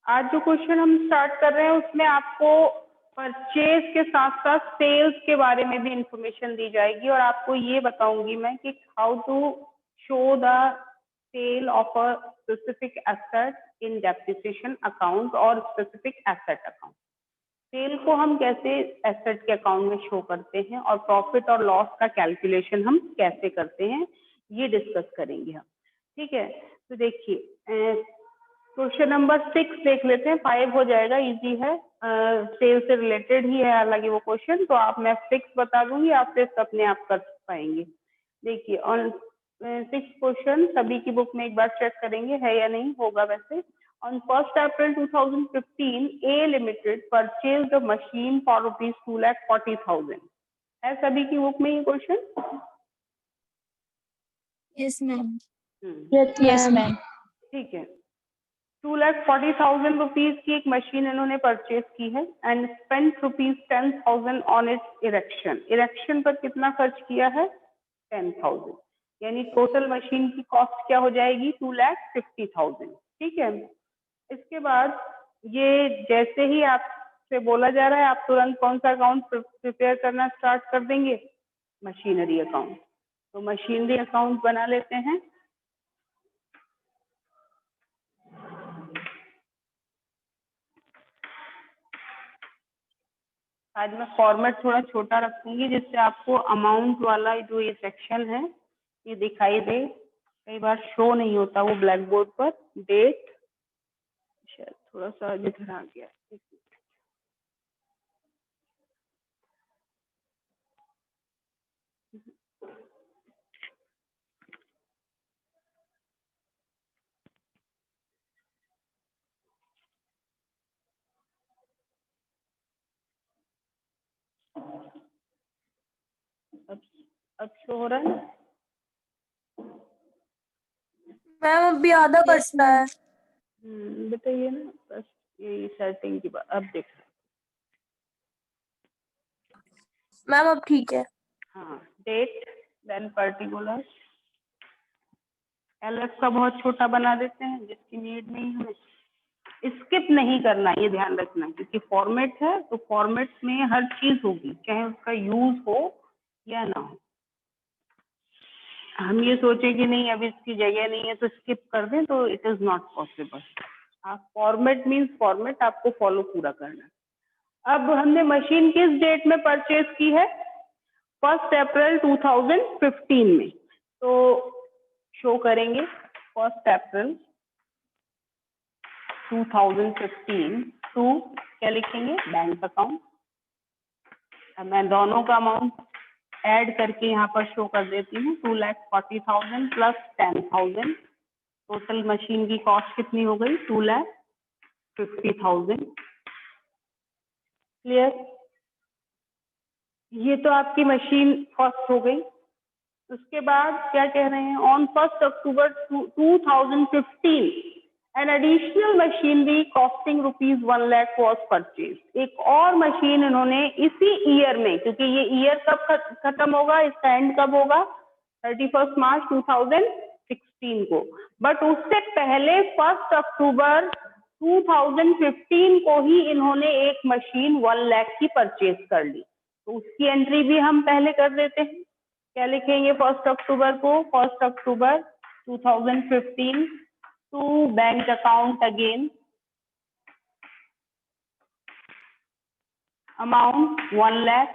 आज जो क्वेश्चन हम स्टार्ट कर रहे हैं उसमें आपको परचेज के साथ साथ सेल्स के बारे में भी इंफॉर्मेशन दी जाएगी और आपको ये बताऊंगी मैं कि how to show the sale of a specific asset in depreciation account और स्पेसिफिक एसेट अकाउंट। सेल को हम कैसे एसेट के अकाउंट में शो करते हैं और प्रॉफिट और लॉस का कैलकुलेशन हम कैसे करते हैं, ये डिस्कस करेंगे हम। ठीक है, तो देखिए क्वेश्चन नंबर 6 देख लेते हैं, 5 हो जाएगा, इजी है, सेल से रिलेटेड ही है हालांकि वो क्वेश्चन, तो आप मैं 6 बता दूंगी, आप 6 अपने आप कर पाएंगे। देखिए ऑन 6 क्वेश्चन सभी की बुक में एक बार चेक करेंगे है या नहीं, होगा वैसे। On 1st April 2015, A Limited purchased a machine for rupees 2,40,000. है सभी की बुक में ये question? Yes ma'am. Yes ma'am. ठीक है, 2,40,000 रुपीज की एक मशीन इन्होंने परचेज की है and spent rupees 10,000 on it's erection. Erection पर कितना खर्च किया है? 10,000, यानी टोटल मशीन की कॉस्ट क्या हो जाएगी? 2,50,000। ठीक है, इसके बाद ये जैसे ही आपसे बोला जा रहा है आप तुरंत कौन सा अकाउंट प्रिपेयर करना स्टार्ट कर देंगे? Machinery account. तो मशीनरी अकाउंट बना लेते हैं। आज मैं फॉर्मेट थोड़ा छोटा रखूंगी जिससे आपको अमाउंट वाला जो ये सेक्शन है ये दिखाई दे। कई बार शो नहीं होता वो ब्लैक बोर्ड पर। डेट शायद थोड़ा सा इधर आ गया, अब शो हो रहा है? मैम अभी आधा बचता है। बताइए ना, बस यही सेटिंग की बात। अब देख मैम अब ठीक है। हाँ, डेट देन पर्टिकुलर। एलएफ का बहुत छोटा बना देते हैं जिसकी नीड नहीं है। स्किप नहीं करना, ये ध्यान रखना, क्योंकि फॉर्मेट है तो फॉर्मेट में हर चीज होगी, चाहे उसका यूज हो या ना हो। हम ये सोचे कि नहीं अब इसकी जगह नहीं है तो स्किप कर दें, तो इट इज नॉट पॉसिबल। आप फॉर्मेट मीन्स फॉर्मेट आपको फॉलो पूरा करना है। अब हमने मशीन किस डेट में परचेज की है? 1 अप्रैल 2015 में। तो शो करेंगे 1 अप्रैल 2015 टू क्या लिखेंगे? Bank account. अब मैं दोनों का अमाउंट ऐड करके यहाँ पर शो कर देती हूँ। 2,40,000 प्लस 10,000, टोटल मशीन की कॉस्ट कितनी हो गई? 2,50,000। क्लियर? ये तो आपकी मशीन कॉस्ट हो गई। उसके बाद क्या कह रहे हैं? On 1 October 2015 an additional machinery costing rupees 1 lakh was purchase. एक और मशीन इन्होंने इसी ईयर में, क्योंकि ये ईयर कब खत्म होगा, इसका एंड कब होगा? 31 मार्च 2016 को, बट उससे पहले 1 अक्टूबर 2015 को ही इन्होंने एक मशीन 1 लाख की परचेज कर ली। तो उसकी एंट्री भी हम पहले कर देते हैं। क्या लिखेंगे 1 अक्टूबर को? 1 October 2015 to bank account again, amount 1 lakh.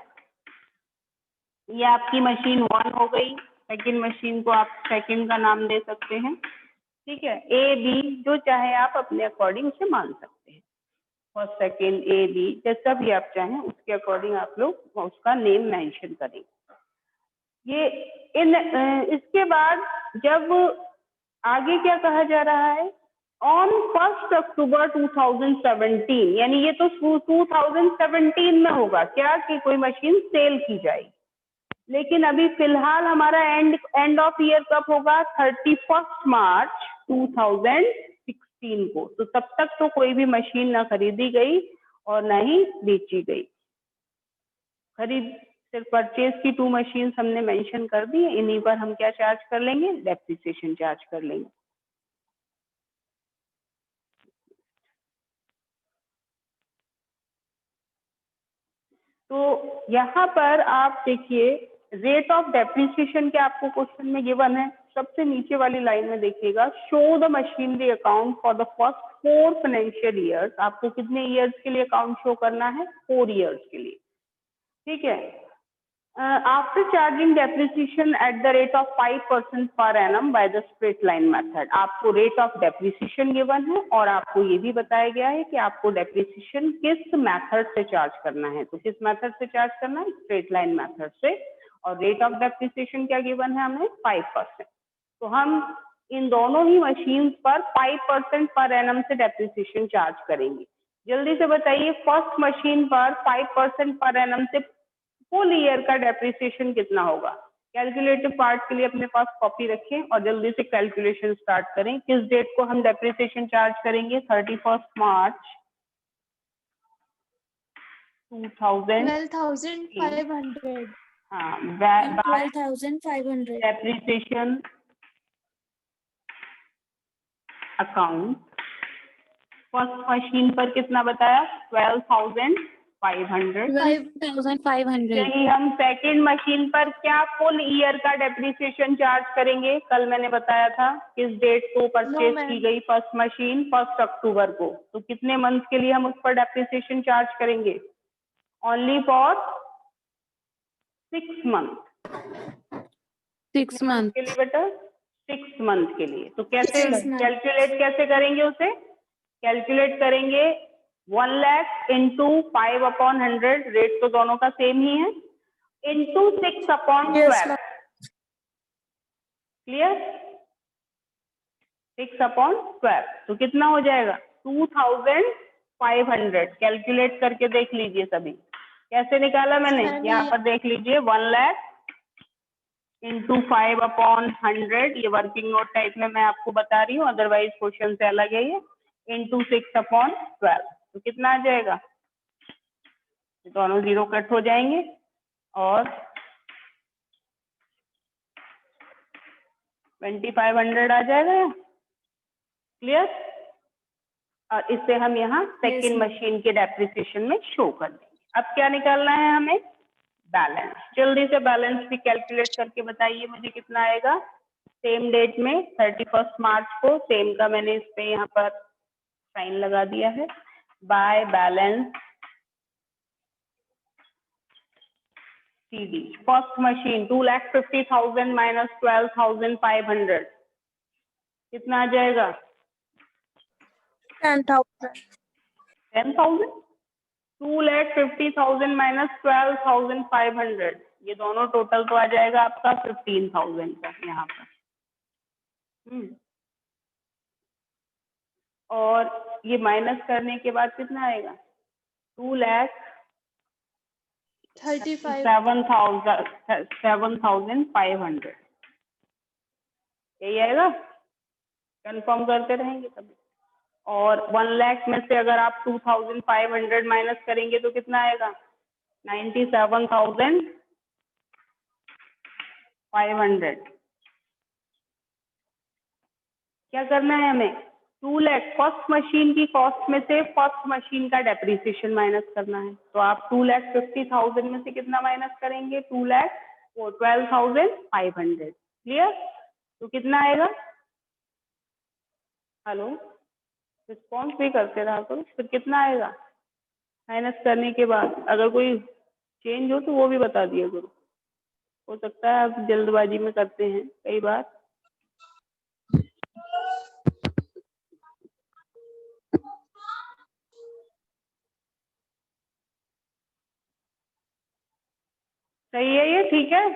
ये आपकी मशीन 1 हो गई। सेकंड मशीन को आप सेकंड का नाम दे सकते हैं। ठीक है, ए बी जो चाहे आप अपने अकॉर्डिंग उसे मान सकते हैं। फर्स्ट सेकंड ए बी जैसा भी आप चाहें उसके अकॉर्डिंग आप लोग उसका नेम मेंशन करेंगे। ये इसके बाद जब आगे क्या कहा जा रहा है? ऑन 1 अक्टूबर 2017, यानी ये तो 2017 में होगा क्या कि कोई मशीन सेल की जाएगी, लेकिन अभी फिलहाल हमारा एंड ऑफ ईयर कब होगा? 31 मार्च 2016 को। तो तब तक तो कोई भी मशीन ना खरीदी गई और ना ही बेची गई। खरीद सिर्फ परचेज की 2 मशीन हमने मेंशन कर दी, इन्हीं पर हम क्या चार्ज कर लेंगे? डेप्रिसिएशन चार्ज कर लेंगे। तो यहाँ पर आप देखिए रेट ऑफ डेप्रिसिएशन के आपको क्वेश्चन में गिवन है, सबसे नीचे वाली लाइन में देखिएगा, show the machinery account for the first 4 financial years. आपको कितने ईयर्स के लिए अकाउंट शो करना है? 4 ईयर्स के लिए, ठीक है। After charging depreciation at the rate of 5% per annum by the straight line method. आपको रेट ऑफ डेप्रिसिएशन गिवन है और आपको ये भी बताया गया है कि आपको डेप्रिसिएशन किस मेथड से चार्ज करना है। तो किस मेथड से चार्ज करना है? स्ट्रेट लाइन मेथड से। और रेट ऑफ डेप्रिसिएशन क्या गिवन है हमें? 5%। तो हम इन दोनों ही मशीन पर 5% पर एनम से डेप्रिसिएशन चार्ज करेंगे। जल्दी से बताइए, फर्स्ट मशीन पर 5% पर एनम से फुल ईयर का डेप्रिसिएशन कितना होगा? कैलकुलेटिव पार्ट के लिए अपने पास कॉपी रखें और जल्दी से कैलकुलेशन स्टार्ट करें। किस डेट को हम डेप्रिसिएशन चार्ज करेंगे? 31 मार्च 2000। 12,500. हाँ, 12,500. डेप्रिसिएशन अकाउंट फर्स्ट मशीन पर कितना बताया? 12,500। 12,500. यही हम सेकंड मशीन पर क्या फुल ईयर का डेप्रिसिएशन चार्ज करेंगे? कल मैंने बताया था किस डेट को परचेज की गई फर्स्ट मशीन? 1 अक्टूबर को। तो कितने मंथ के लिए हम उस पर डेप्रिसिएशन चार्ज करेंगे? Only for 6 month. 6 months. के लिए बेटा 6 मंथ के लिए। तो कैसे 6 months. कैलकुलेट कैसे करेंगे उसे? कैलकुलेट करेंगे 1 लाख इंटू 5/100, रेट तो दोनों का सेम ही है, इंटू 6/12। क्लियर? 6/12 तो कितना हो जाएगा? 2,500। कैलकुलेट करके देख लीजिए सभी। कैसे निकाला मैंने? यहाँ पर देख लीजिए, 1 लाख इंटू 5/100। ये वर्किंग नोट टाइप में मैं आपको बता रही हूँ, अदरवाइज क्वेश्चन से अलग है ये। इंटू 6/12 तो कितना आ जाएगा? दोनों जीरो कट हो जाएंगे और 2,500 आ जाएगा। क्लियर? और इससे हम यहाँ सेकंड मशीन के डेप्रिसिएशन में शो कर देंगे। अब क्या निकालना है हमें? बैलेंस। जल्दी से बैलेंस भी कैलकुलेट करके बताइए मुझे कितना आएगा। सेम डेट में 31 मार्च को, सेम का मैंने इस पे यहाँ पर साइन लगा दिया है, by balance CD। First machine 2,50,000 minus 12,500 कितना आ जाएगा? 10,000. 10,000। 2,50,000 माइनस 12,500, ये दोनों टोटल तो आ जाएगा आपका 15,000 का यहाँ पर। और ये माइनस करने के बाद कितना आएगा? 2,37,500 यही आएगा। कंफर्म करते रहेंगे तभी। और 1 लाख में से अगर आप 2,500 माइनस करेंगे तो कितना आएगा? 97,500। क्या करना है हमें? 2 लाख फर्स्ट मशीन की कॉस्ट में से फर्स्ट मशीन का डेप्रिसिएशन माइनस करना है। तो आप 2,50,000 में से कितना माइनस करेंगे? 12,500। क्लियर? तो कितना आएगा? हेलो, रिस्पॉन्स भी करते रहा करो। फिर कितना आएगा माइनस करने के बाद? अगर कोई चेंज हो तो वो भी बता दिया करो, हो सकता है आप जल्दबाजी में करते हैं कई बार। सही है ये? ठीक है,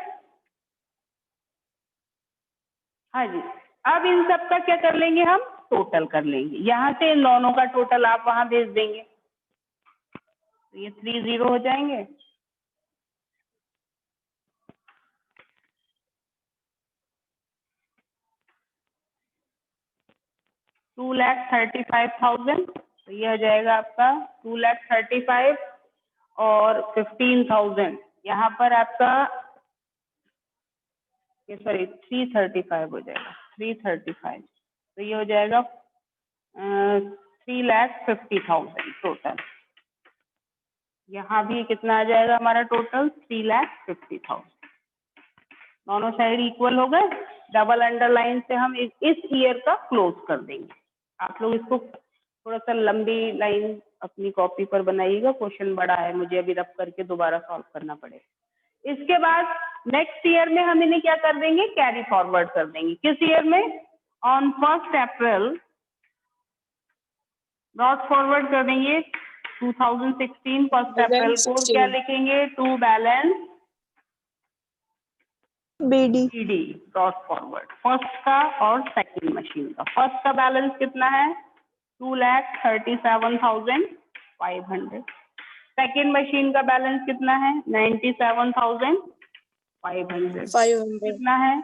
हाँ जी। अब इन सब का क्या कर लेंगे हम? टोटल कर लेंगे। यहाँ से इन दोनों का टोटल आप वहां भेज देंगे, तो ये 30 हो जाएंगे। $2,35,000, तो ये हो जाएगा आपका 2,35,000 और 15,000 यहाँ पर आपका, ये सॉरी 335 हो जाएगा, 335। तो ये हो जाएगा 3,50,000 टोटल। यहाँ भी कितना आ जाएगा हमारा टोटल 3,50,000। दोनों साइड इक्वल हो गए। डबल अंडरलाइन से हम इस ईयर का क्लोज कर देंगे। आप लोग इसको थोड़ा सा लंबी लाइन अपनी कॉपी पर बनाइएगा, क्वेश्चन बड़ा है, मुझे अभी रब करके दोबारा सॉल्व करना पड़ेगा। इसके बाद नेक्स्ट ईयर में हम इन्हें क्या कर देंगे, कैरी फॉरवर्ड कर देंगे। किस ईयर में, ऑन 1 अप्रैल ब्रॉट फॉरवर्ड कर देंगे 2016 1 अप्रैल को। क्या लिखेंगे, to balance BD brought forward, first का और सेकंड मशीन का। फर्स्ट का बैलेंस कितना है, 2,37,500। सेकंड मशीन का बैलेंस कितना है, 97,500। कितना है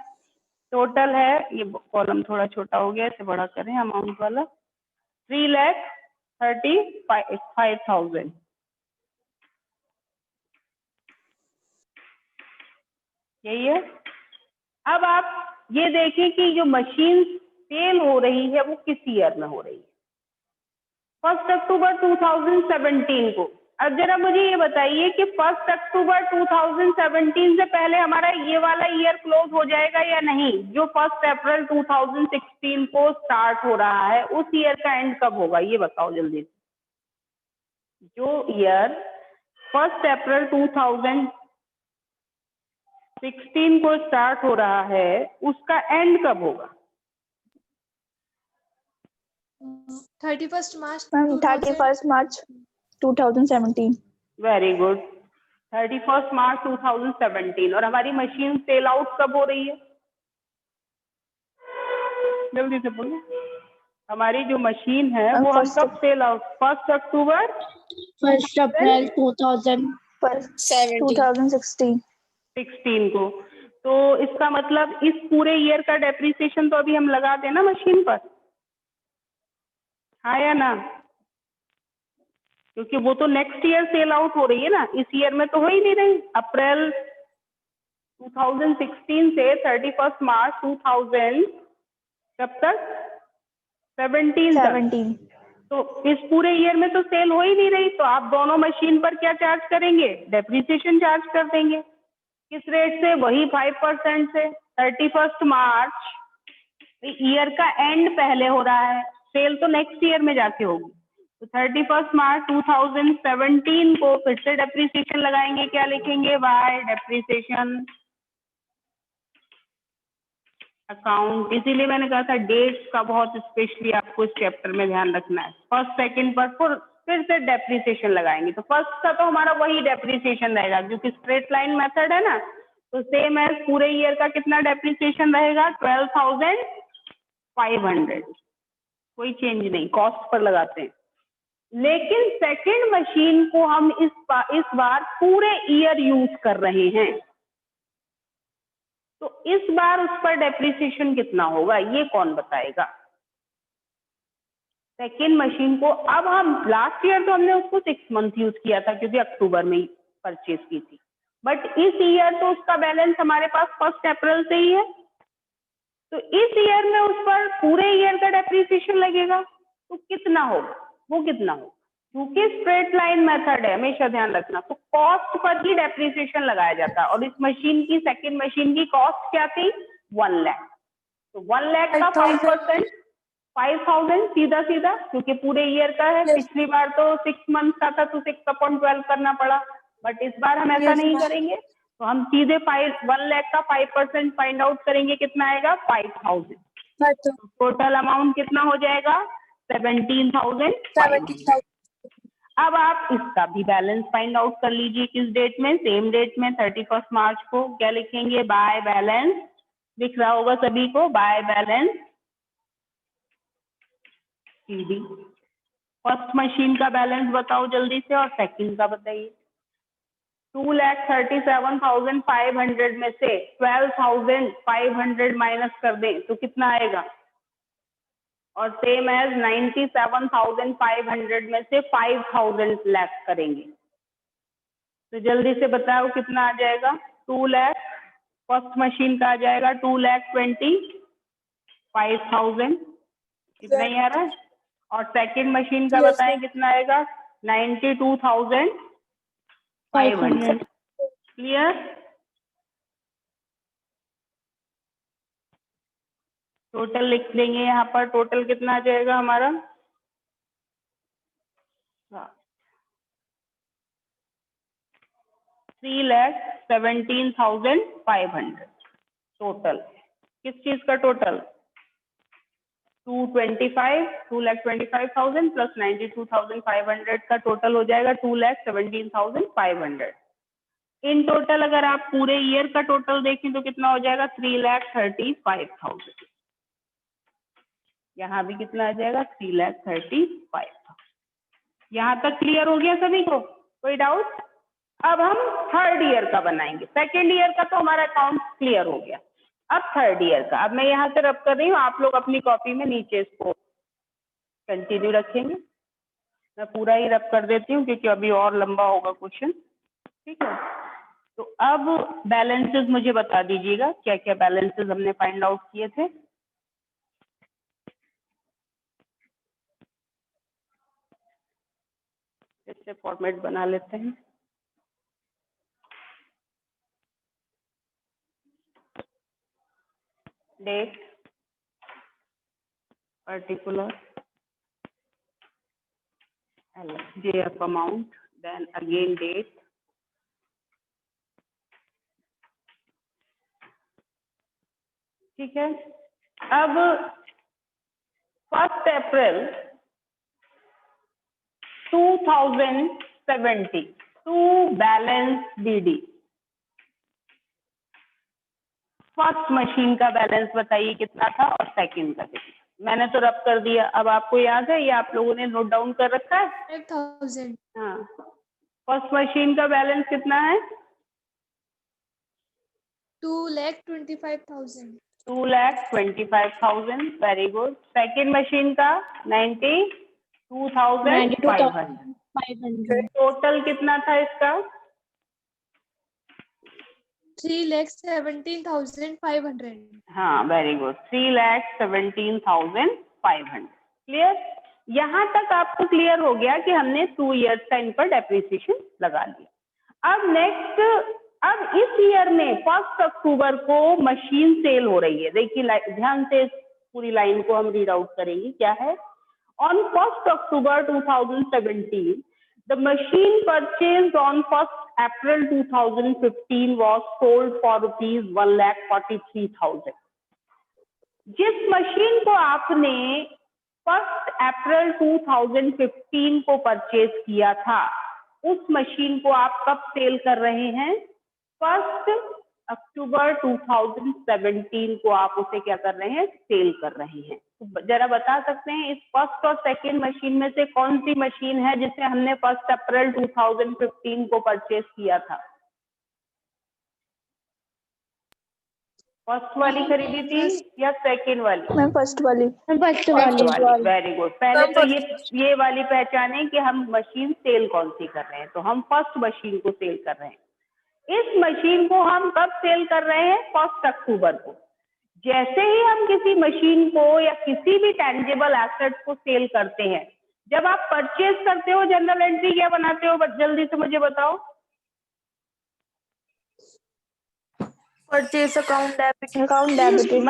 टोटल है, ये कॉलम थोड़ा छोटा हो गया, इसे बड़ा करें अमाउंट वाला, 3,35,000। यही है। अब आप ये देखिए कि जो मशीन सेल हो रही है वो किस ईयर में हो रही है, 1 अक्टूबर 2017 को। अब जरा मुझे ये बताइए कि 1 अक्टूबर 2017 से पहले हमारा ये वाला ईयर क्लोज हो जाएगा या नहीं। जो 1 अप्रैल 2016 को स्टार्ट हो रहा है उस ईयर का एंड कब होगा, ये बताओ जल्दी से। जो ईयर 1 अप्रैल 2016 को स्टार्ट हो रहा है उसका एंड कब होगा। 31st March ma'am 31st March 2017। Very good, 31 मार्च 2017। और हमारी मशीन सेल आउट कब हो रही है, जल्दी से बोलो। हमारी जो मशीन है वो हम कब सेल आउट, 1 अक्टूबर 1 अप्रैल 2016 को। तो इसका मतलब इस पूरे ईयर का डेप्रिसिएशन तो अभी हम लगा देना मशीन पर, हाँ या ना, क्योंकि वो तो नेक्स्ट ईयर सेल आउट हो रही है ना, इस ईयर में तो हो ही नहीं रही। अप्रैल 2016 से 31 मार्च 2000 कब तक, 17 तो इस पूरे ईयर में तो सेल हो ही नहीं रही। तो आप दोनों मशीन पर क्या चार्ज करेंगे, डेप्रिसिएशन चार्ज कर देंगे। किस रेट से, वही 5% से। 31 मार्च ईयर का एंड पहले हो रहा है, सेल तो नेक्स्ट ईयर में जाके होगी। तो 31 मार्च 2017 को फिर से डेप्रिसिएशन लगाएंगे। क्या लिखेंगे, बाय डेप्रिसिएशन अकाउंट। इसीलिए मैंने कहा था डेट्स का बहुत स्पेशली आपको इस चैप्टर में ध्यान रखना है। फर्स्ट सेकंड पर फिर से डेप्रिसिएशन लगाएंगे। तो फर्स्ट का तो हमारा वही डेप्रिसिएशन रहेगा क्योंकि स्ट्रेट लाइन मेथड है ना, तो सेम है। पूरे ईयर का कितना डेप्रिसिएशन रहेगा, 12,500, कोई चेंज नहीं, कॉस्ट पर लगाते हैं। लेकिन सेकंड मशीन को हम इस बार पूरे ईयर यूज कर रहे हैं, तो इस बार उस पर डेप्रिसिएशन कितना होगा ये कौन बताएगा। सेकेंड मशीन को अब हम लास्ट ईयर तो हमने उसको 6 मंथ यूज किया था क्योंकि अक्टूबर में ही परचेज की थी, बट इस ईयर तो उसका बैलेंस हमारे पास 1 अप्रैल से ही है। तो इस ईयर में उस पर पूरे ईयर का डेप्रिसिएशन लगेगा, तो कितना होगा, वो कितना होगा। क्योंकि स्ट्रेट लाइन मेथड है, हमेशा ध्यान रखना, तो कॉस्ट पर ही डेप्रिसिएशन लगाया जाता है। और इस मशीन की, सेकंड मशीन की कॉस्ट क्या थी, 1 लाख। तो 1 लाख का 5%, 5,000 सीधा सीधा, क्योंकि पूरे ईयर का है। पिछली बार तो 6 मंथ का था तो 6/12 करना पड़ा, बट इस बार हम ऐसा नहीं करेंगे। तो हम सीधे 1 लाख का 5% फाइंड आउट करेंगे, कितना आएगा, 5,000। टोटल अमाउंट कितना हो जाएगा, 17,500। अब आप इसका भी बैलेंस फाइंड आउट कर लीजिए। किस डेट में, सेम डेट में 31 मार्च को। क्या लिखेंगे, बाय बैलेंस, दिख रहा होगा सभी को, by balance CD। First machine का बैलेंस बताओ जल्दी से और सेकंड का बताइए। 2,37,500 में से 12,500 माइनस कर दें तो कितना आएगा, और सेम एज 97,500 में से 5,000 लैस करेंगे तो जल्दी से बताओ कितना आ जाएगा, 2 लाख। फर्स्ट मशीन का आ जाएगा 2,25,000, कितना ही आ रहा है। और सेकंड मशीन का बताएं कितना आएगा, 92,500। 500. क्लियर? टोटल लिख देंगे यहाँ पर, टोटल कितना आ जाएगा हमारा? 3,17,500 टोटल। किस चीज का टोटल? 2,25,000 प्लस 92,500 का टोटल हो जाएगा 2,17,500। इन टोटल अगर आप पूरे ईयर का टोटल देखें तो कितना हो जाएगा? 3,35,000। यहाँ भी कितना आ जाएगा? 3,35,000। यहाँ तक क्लियर हो गया सभी को? कोई डाउट? अब हम थर्ड ईयर का बनाएंगे। सेकेंड ईयर का तो हमारा अकाउंट क्लियर हो गया, अब थर्ड ईयर का। अब मैं यहाँ से रब कर रही हूँ, आप लोग अपनी कॉपी में नीचे इसको कंटिन्यू रखेंगे। मैं पूरा ही रब कर देती हूँ क्योंकि अभी और लंबा होगा क्वेश्चन। ठीक है, तो अब बैलेंसेस मुझे बता दीजिएगा, क्या क्या बैलेंसेस हमने फाइंड आउट किए थे। इससे फॉर्मेट बना लेते हैं। Date, particular, LJF amount, then again date, ठीक है। अब 1 April 2070 to balance BD। First machine का बैलेंस बताइए कितना था और सेकंड का कितना? मैंने तो रब कर दिया, अब आपको याद है या आप लोगों ने नोट डाउन कर रखा है? 5,000. हाँ, फर्स्ट मशीन का बैलेंस कितना है? 2,25,000. 2,25,000। Very good. सेकंड मशीन का 92,500। टोटल कितना था इसका? 3,17,500. हाँ, वेरी गुड, 3,17,500। क्लियर? यहाँ तक आपको क्लियर हो गया कि हमने 2 ईयर्स का इन पर डेप्रिसिएशन लगा दिया। अब नेक्स्ट, अब इस ईयर में 1 अक्टूबर को मशीन सेल हो रही है। देखिए ध्यान से इस पूरी लाइन को हम रीड आउट करेंगे। क्या है? On 1 October 2017 the machine purchased on 1 April 2015 was sold for rupees 1,43,000। जिस मशीन को आपने 1 अप्रैल 2015 को परचेज किया था, उस मशीन को आप कब सेल कर रहे हैं? 1 अक्टूबर 2017 को आप उसे क्या कर रहे हैं? सेल कर रहे हैं। तो जरा बता सकते हैं इस फर्स्ट और सेकेंड मशीन में से कौन सी मशीन है जिसे हमने 1 अप्रैल 2015 को परचेज किया था? फर्स्ट वाली खरीदी थी या सेकेंड वाली? मैं फर्स्ट वाली। Very good. पहले तो ये वाली पहचाने कि हम मशीन सेल कौन सी कर रहे हैं। तो हम फर्स्ट मशीन को सेल कर रहे हैं। इस मशीन को हम कब सेल कर रहे हैं? 1 अक्टूबर को। जैसे ही हम किसी मशीन को या किसी भी टेंजिबल एसेट को सेल करते हैं, जब आप परचेज करते हो जनरल एंट्री क्या बनाते हो? जल्दी से मुझे बताओ। Purchase account, debit account, debited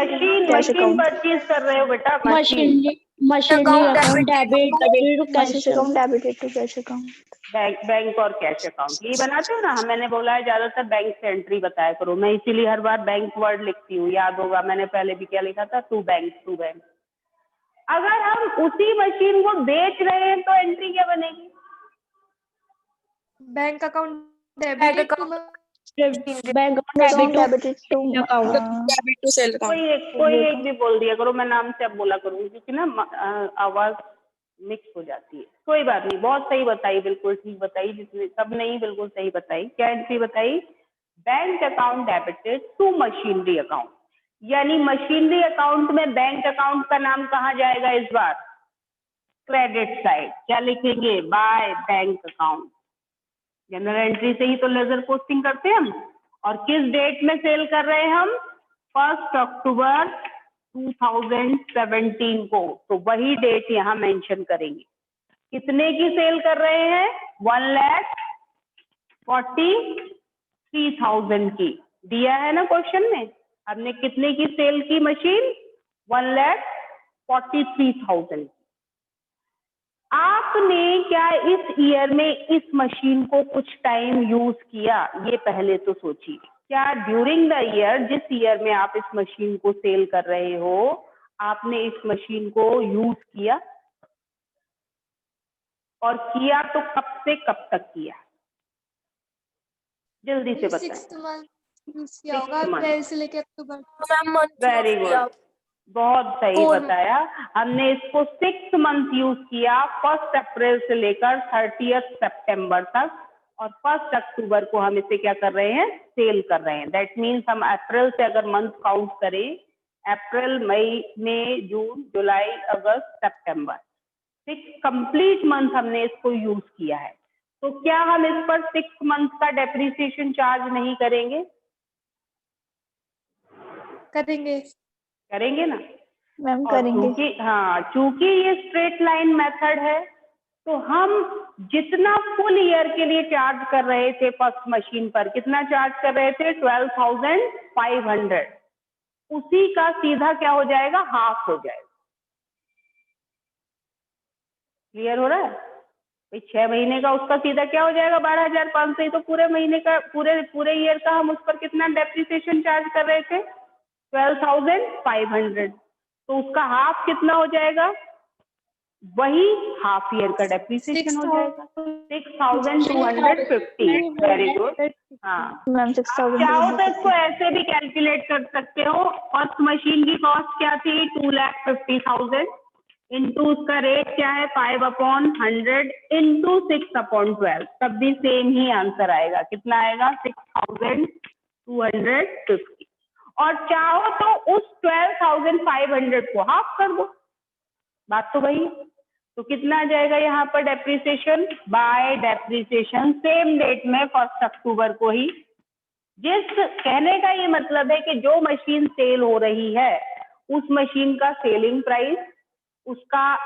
machine purchase कर रहे हो बेटा। Machinery account debit to cash account, debited to cash account. Bank और कैश अकाउंट ये बनाते हो ना। मैंने बोला है ज्यादातर बैंक से एंट्री बताया करो। मैं इसीलिए हर बार बैंक वर्ड लिखती हूँ, याद होगा मैंने पहले भी क्या लिखा था? To bank. अगर हम उसी मशीन को बेच रहे हैं तो एंट्री क्या बनेगी? Bank account debited to bank debit to sale कोई एक भी बोल दिया करो, मैं नाम से अब बोला करूँगी क्योंकि ना आवाज मिक्स हो जाती है। कोई बात नहीं, बहुत सही बताई, बिल्कुल ठीक बताई, जिसने सब नहीं बिल्कुल सही बताई। क्या एंट्री बताई? Bank account debited to machinery account. यानी मशीनरी अकाउंट में बैंक अकाउंट का नाम कहाँ जाएगा इस बार? Credit side. क्या लिखेंगे? By bank account. General entry से ही तो लेजर पोस्टिंग करते हैं हम। और किस डेट में सेल कर रहे हैं हम? 1 अक्टूबर 2017 को। तो वही डेट यहाँ मेंशन करेंगे। कितने की सेल कर रहे हैं? 1,00,000 43,000 की दिया है ना क्वेश्चन में। हमने कितने की सेल की मशीन? 1,43,000। आपने क्या इस ईयर में इस मशीन को कुछ टाइम यूज किया? ये पहले तो सोचिए, क्या ड्यूरिंग द ईयर, जिस ईयर में आप इस मशीन को सेल कर रहे हो, आपने इस मशीन को यूज किया? और किया तो कब से कब तक किया? जल्दी से बताएं। 6th मंथ यूज किया होगा, 6 month। अप्रैल से लेके अक्टूबर। वेरी गुड, बहुत सही 4 बताया। हमने इसको 6 मंथ यूज किया, 1 अप्रैल से लेकर 30 सितंबर तक, और 1 अक्टूबर को हम इसे क्या कर रहे हैं? सेल कर रहे हैं। दैट मीन्स हम अप्रैल से अगर मंथ काउंट करें, अप्रैल, मई, जून, जुलाई, अगस्त, सितंबर, 6 कंप्लीट मंथ हमने इसको यूज किया है। तो क्या हम इस पर 6 मंथ का डेप्रिसिएशन चार्ज नहीं करेंगे? करेंगे। करेंगे ना? मैम और करेंगे। चूंकि ये स्ट्रेट लाइन मेथड है, तो हम जितना फुल ईयर के लिए चार्ज कर रहे थे फर्स्ट मशीन पर, कितना चार्ज कर रहे थे? 12,500। उसी का सीधा क्या हो जाएगा? हाफ हो जाएगा। क्लियर हो रहा है? भाई 6 महीने का उसका सीधा क्या हो जाएगा? 12,500 ही तो पूरे महीने का, पूरे ईयर का हम उस पर कितना डेप्रिसिएशन चार्ज कर रहे थे? 12,500। तो उसका हाफ कितना हो जाएगा? वही हाफ ईयर का डेप्रिसिएशन हो जाएगा, 6,250। Very good. हाँ, मैम आप 6,000 चाहो तो इसको ऐसे भी कैलकुलेट कर सकते हो। फर्स्ट मशीन की कॉस्ट क्या थी? 2,50,000 इंटू उसका रेट क्या है? 5/100 इंटू 6/12, तब भी सेम ही आंसर आएगा। कितना आएगा? 6,250। और चाहो तो उस 12,500 को हाफ कर दो, बात तो वही। तो कितना आ जाएगा यहाँ पर depreciation? By depreciation same date में 1 अक्टूबर को ही। जिस कहने का ये मतलब है कि जो मशीन सेल हो रही है, उस मशीन का सेलिंग प्राइस, उसका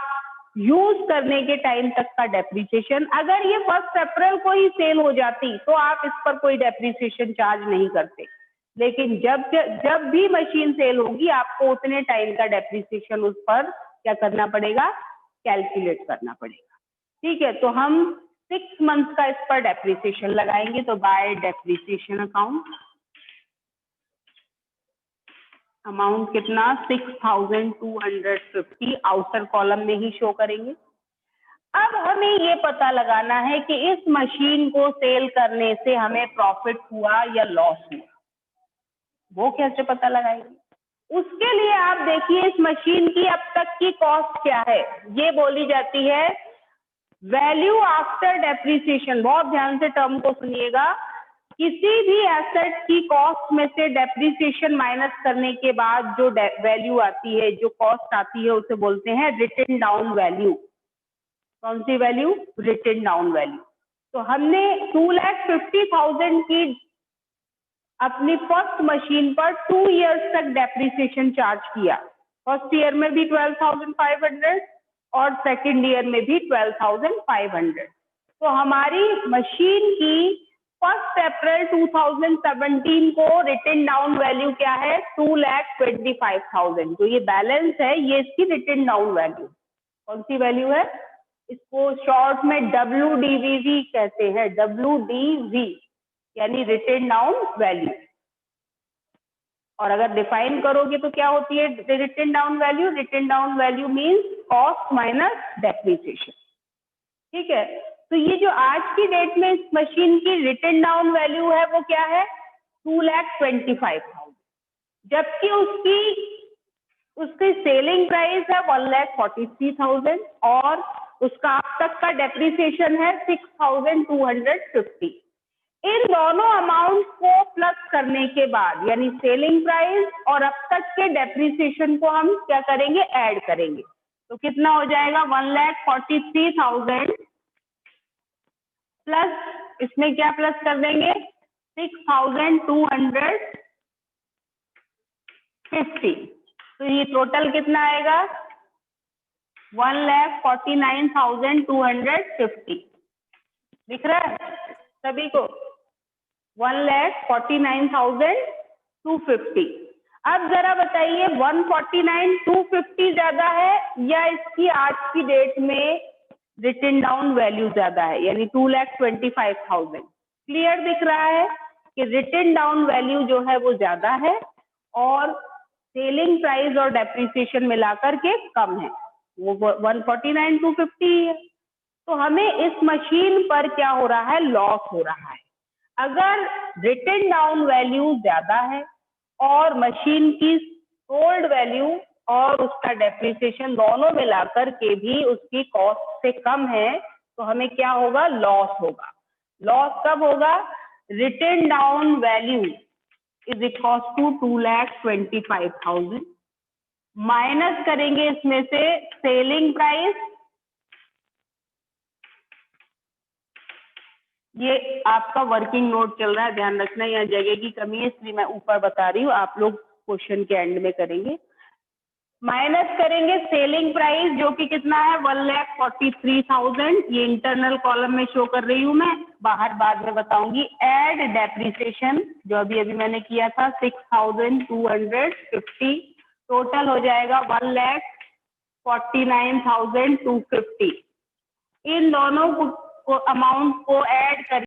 यूज करने के टाइम तक का डेप्रिसिएशन, अगर ये 1 अप्रैल को ही सेल हो जाती तो आप इस पर कोई डेप्रिसिएशन चार्ज नहीं करते। लेकिन जब भी मशीन सेल होगी, आपको उतने टाइम का डेप्रिसिएशन उस पर क्या करना पड़ेगा? कैलकुलेट करना पड़ेगा। ठीक है, तो हम 6 मंथ का इस पर डेप्रिसिएशन लगाएंगे। तो बाय डेप्रिसिएशन अकाउंट, अमाउंट कितना? 6,250 आउटर कॉलम में ही शो करेंगे। अब हमें ये पता लगाना है कि इस मशीन को सेल करने से हमें प्रॉफिट हुआ या लॉस हुआ। वो कैसे पता लगाएंगे? उसके लिए आप देखिए इस मशीन की अब तक की कॉस्ट क्या है। ये बोली जाती है वैल्यू आफ्टर डेप्रिसिएशन। बहुत ध्यान से टर्म को सुनिएगा। किसी भी एसेट की कॉस्ट में से डेप्रिसिएशन माइनस करने के बाद जो वैल्यू आती है, जो कॉस्ट आती है, उसे बोलते हैं रिटन डाउन वैल्यू। कौन सी वैल्यू? Written down value. तो हमने 2,50,000 की अपनी फर्स्ट मशीन पर 2 इयर्स तक डेप्रिसिएशन चार्ज किया। फर्स्ट ईयर में भी 12,500 और सेकेंड ईयर में भी 12,500। तो हमारी मशीन की 1 अप्रैल 2017 को रिटन डाउन वैल्यू क्या है? 2,25,000। तो ये बैलेंस है, ये इसकी रिटन डाउन वैल्यू। कौन सी वैल्यू है? इसको शॉर्ट में WDV कहते हैं, WDV यानी रिटन डाउन वैल्यू। और अगर डिफाइन करोगे तो क्या होती है written down value? Written down value means cost minus depreciation. ठीक है, तो ये जो आज की डेट में इस मशीन की रिटन डाउन वैल्यू है वो क्या है? 2,25,000, जबकि उसकी सेलिंग प्राइस है 1,43,000 और उसका अब तक का डेप्रिसिएशन है 6,250। इन दोनों अमाउंट को प्लस करने के बाद, यानी सेलिंग प्राइस और अब तक के डेप्रिसिएशन को हम क्या करेंगे? ऐड करेंगे। तो कितना हो जाएगा? 1,43,000 प्लस इसमें क्या प्लस कर देंगे? 6,250। तो ये टोटल कितना आएगा? 1,49,250। दिख रहा है सभी को? 1,49,250। अब जरा बताइए 149,250 ज्यादा है या इसकी आज की डेट में रिटन डाउन वैल्यू ज्यादा है, यानी 2,25,000। क्लियर दिख रहा है कि रिटन डाउन वैल्यू जो है वो ज्यादा है और सेलिंग प्राइस और डेप्रिसिएशन मिलाकर के कम है, वो 149,250 है। तो हमें इस मशीन पर क्या हो रहा है, लॉस हो रहा है। अगर रिटन डाउन वैल्यू ज्यादा है और मशीन की सोल्ड वैल्यू और उसका डेप्रिसिएशन दोनों मिलाकर के भी उसकी कॉस्ट से कम है, तो हमें क्या होगा, लॉस होगा। लॉस कब होगा, written down value is equal to 2,25,000 minus करेंगे इसमें से सेलिंग प्राइस, ये आपका वर्किंग नोट चल रहा है, ध्यान रखना यहाँ जगह की कमी है इसलिए मैं ऊपर बता रही हूँ, आप लोग क्वेश्चन के एंड में करेंगे। माइनस करेंगे सेलिंग प्राइस जो कि कितना है 1,43,000, ये इंटरनल कॉलम में शो कर रही हूँ मैं, बाहर बाद में बताऊंगी। एड डेप्रिसिएशन जो अभी अभी मैंने किया था 6,250, टोटल हो जाएगा 1,49,250। इन दोनों को अमाउंट को ऐड कर